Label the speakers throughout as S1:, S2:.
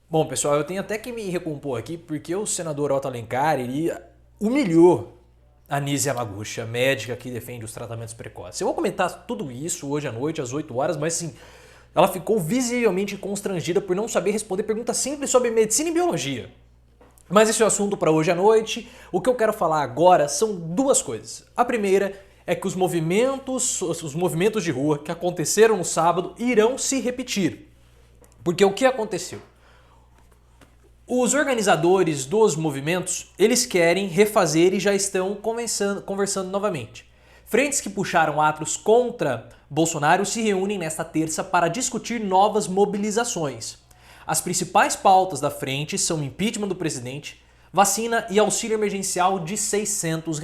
S1: Bom, pessoal, eu tenho até que me recompor aqui porque o senador Otto Alencar, ele humilhou a Nise Yamaguchi, médica que defende os tratamentos precoces. Eu vou comentar tudo isso hoje à noite, às 8 horas, mas assim, ela ficou visivelmente constrangida por não saber responder perguntas simples sobre medicina e biologia. Mas esse é o assunto para hoje à noite. O que eu quero falar agora são duas coisas. A primeira é que os movimentos de rua que aconteceram no sábado irão se repetir. Porque o que aconteceu? Os organizadores dos movimentos, eles querem refazer e já estão conversando novamente. Frentes que puxaram atos contra Bolsonaro se reúnem nesta terça para discutir novas mobilizações. As principais pautas da frente são impeachment do presidente, vacina e auxílio emergencial de R$ 600.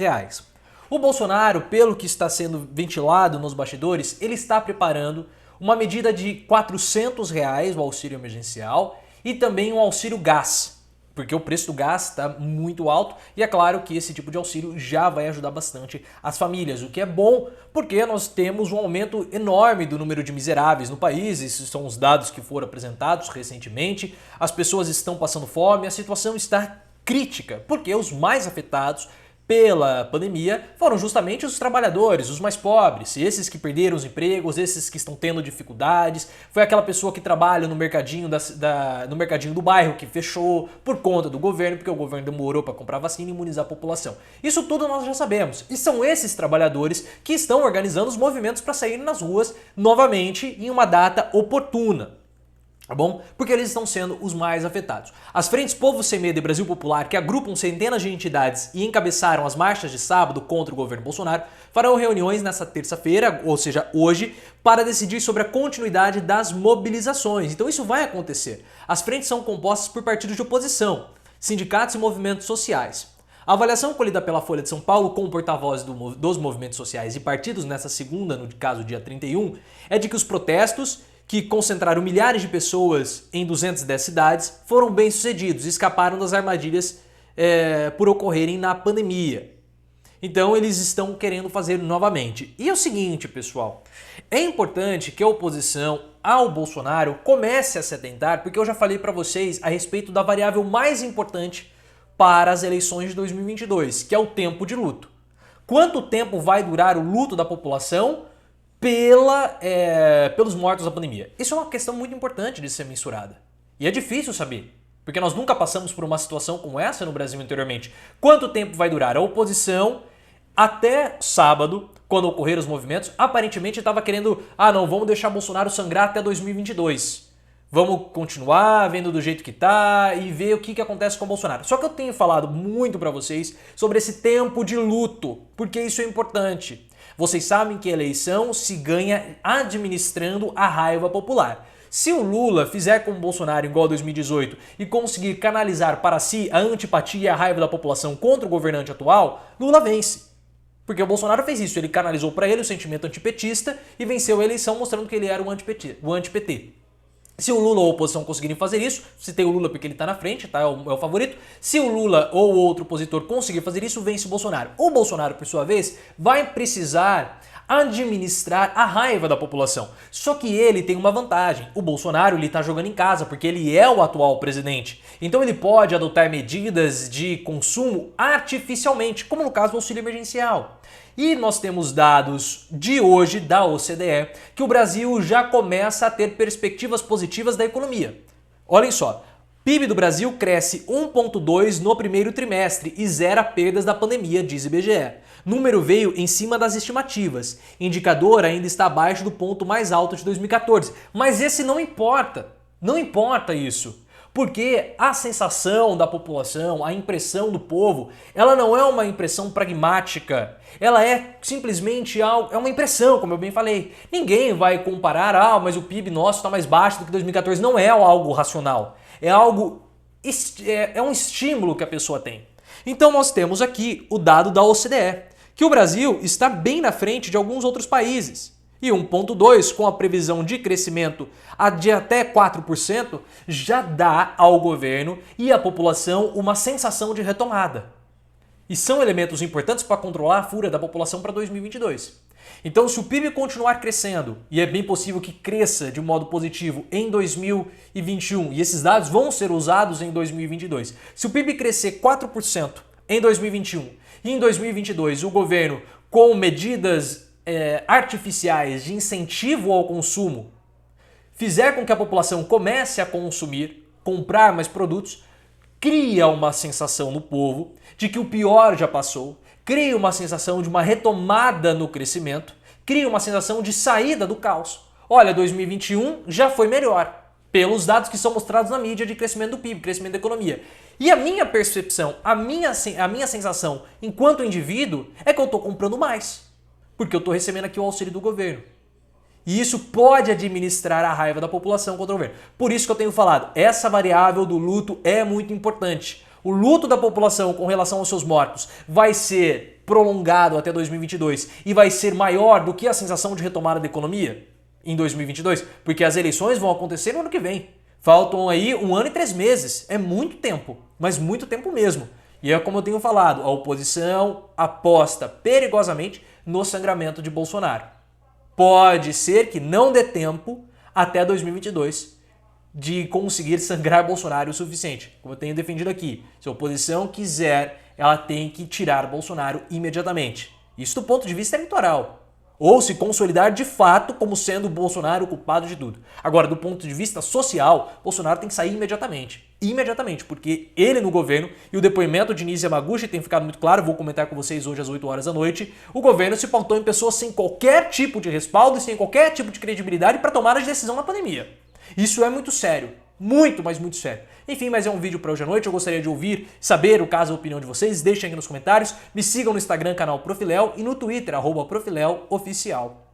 S1: O Bolsonaro, pelo que está sendo ventilado nos bastidores, ele está preparando uma medida de R$ 400, o auxílio emergencial, e também um auxílio gás, porque o preço do gás está muito alto e é claro que esse tipo de auxílio já vai ajudar bastante as famílias, o que é bom porque nós temos um aumento enorme do número de miseráveis no país, esses são os dados que foram apresentados recentemente, as pessoas estão passando fome, a situação está crítica, porque os mais afetados pela pandemia foram justamente os trabalhadores, os mais pobres, esses que perderam os empregos, esses que estão tendo dificuldades. Foi aquela pessoa que trabalha no mercadinho, no mercadinho do bairro que fechou por conta do governo, porque o governo demorou para comprar vacina e imunizar a população. Isso tudo nós já sabemos. E são esses trabalhadores que estão organizando os movimentos para saírem nas ruas novamente em uma data oportuna. Tá bom? Porque eles estão sendo os mais afetados. As frentes Povo Sem Medo e Brasil Popular, que agrupam centenas de entidades e encabeçaram as marchas de sábado contra o governo Bolsonaro, farão reuniões nessa terça-feira, ou seja, hoje, para decidir sobre a continuidade das mobilizações. Então isso vai acontecer. As frentes são compostas por partidos de oposição, sindicatos e movimentos sociais. A avaliação colhida pela Folha de São Paulo com porta-vozes dos movimentos sociais e partidos nessa segunda, no caso dia 31, é de que os protestos que concentraram milhares de pessoas em 210 cidades, foram bem-sucedidos e escaparam das armadilhas por ocorrerem na pandemia. Então eles estão querendo fazer novamente. E é o seguinte, pessoal, é importante que a oposição ao Bolsonaro comece a se atentar, porque eu já falei para vocês a respeito da variável mais importante para as eleições de 2022, que é o tempo de luto. Quanto tempo vai durar o luto da população pelos mortos da pandemia? Isso é uma questão muito importante de ser mensurada. E é difícil saber, porque nós nunca passamos por uma situação como essa no Brasil anteriormente. Quanto tempo vai durar? A oposição, até sábado, quando ocorreram os movimentos, aparentemente estava querendo, não, vamos deixar Bolsonaro sangrar até 2022. Vamos continuar vendo do jeito que tá e ver o que acontece com o Bolsonaro. Só que eu tenho falado muito para vocês sobre esse tempo de luto, porque isso é importante. Vocês sabem que a eleição se ganha administrando a raiva popular. Se o Lula fizer como o Bolsonaro igual a 2018 e conseguir canalizar para si a antipatia e a raiva da população contra o governante atual, Lula vence. Porque o Bolsonaro fez isso, ele canalizou para ele o sentimento antipetista e venceu a eleição mostrando que ele era o anti-PT. Se o Lula ou a oposição conseguirem fazer isso, citei o Lula porque ele está na frente, tá? É o favorito. Se o Lula ou outro opositor conseguir fazer isso, vence o Bolsonaro. O Bolsonaro, por sua vez, vai precisar administrar a raiva da população. Só que ele tem uma vantagem. O Bolsonaro está jogando em casa porque ele é o atual presidente. Então ele pode adotar medidas de consumo artificialmente, como no caso do auxílio emergencial. E nós temos dados de hoje da OCDE que o Brasil já começa a ter perspectivas positivas da economia. Olhem só, PIB do Brasil cresce 1,2% no primeiro trimestre e zera perdas da pandemia, diz IBGE. Número veio em cima das estimativas. Indicador ainda está abaixo do ponto mais alto de 2014. Mas esse não importa. Não importa isso. Porque a sensação da população, a impressão do povo, ela não é uma impressão pragmática. Ela é simplesmente algo, é uma impressão, como eu bem falei. Ninguém vai comparar, mas o PIB nosso está mais baixo do que 2014. Não é algo racional. É algo, é um estímulo que a pessoa tem. Então nós temos aqui o dado da OCDE, que o Brasil está bem na frente de alguns outros países. E 1,2% com a previsão de crescimento de até 4% já dá ao governo e à população uma sensação de retomada. E são elementos importantes para controlar a fúria da população para 2022. Então, se o PIB continuar crescendo, e é bem possível que cresça de modo positivo em 2021, e esses dados vão ser usados em 2022, se o PIB crescer 4% em 2021 e em 2022 o governo, com medidas artificiais de incentivo ao consumo, fizer com que a população comece a consumir, comprar mais produtos, cria uma sensação no povo de que o pior já passou, cria uma sensação de uma retomada no crescimento, cria uma sensação de saída do caos. Olha, 2021 já foi melhor, pelos dados que são mostrados na mídia de crescimento do PIB, crescimento da economia. E a minha percepção, a minha sensação enquanto indivíduo é que eu estou comprando mais, porque eu estou recebendo aqui o auxílio do governo. E isso pode administrar a raiva da população contra o governo. Por isso que eu tenho falado, essa variável do luto é muito importante. O luto da população com relação aos seus mortos vai ser prolongado até 2022 e vai ser maior do que a sensação de retomada da economia em 2022, porque as eleições vão acontecer no ano que vem. Faltam aí 1 ano e 3 meses. É muito tempo, mas muito tempo mesmo. E é como eu tenho falado, a oposição aposta perigosamente no sangramento de Bolsonaro. Pode ser que não dê tempo até 2022 de conseguir sangrar Bolsonaro o suficiente. Como eu tenho defendido aqui, se a oposição quiser, ela tem que tirar Bolsonaro imediatamente. Isso do ponto de vista eleitoral. Ou se consolidar de fato como sendo o Bolsonaro o culpado de tudo. Agora, do ponto de vista social, Bolsonaro tem que sair imediatamente. Imediatamente, porque ele no governo, e o depoimento de Nise Yamaguchi tem ficado muito claro, vou comentar com vocês hoje às 8 horas da noite, o governo se pautou em pessoas sem qualquer tipo de respaldo e sem qualquer tipo de credibilidade para tomar a decisão na pandemia. Isso é muito sério. Muito, mas muito sério. Enfim, mas é um vídeo para hoje à noite. Eu gostaria de ouvir, saber o caso, a opinião de vocês. Deixem aqui nos comentários. Me sigam no Instagram, canal Profiléu, e no Twitter, @ProfiléuOficial.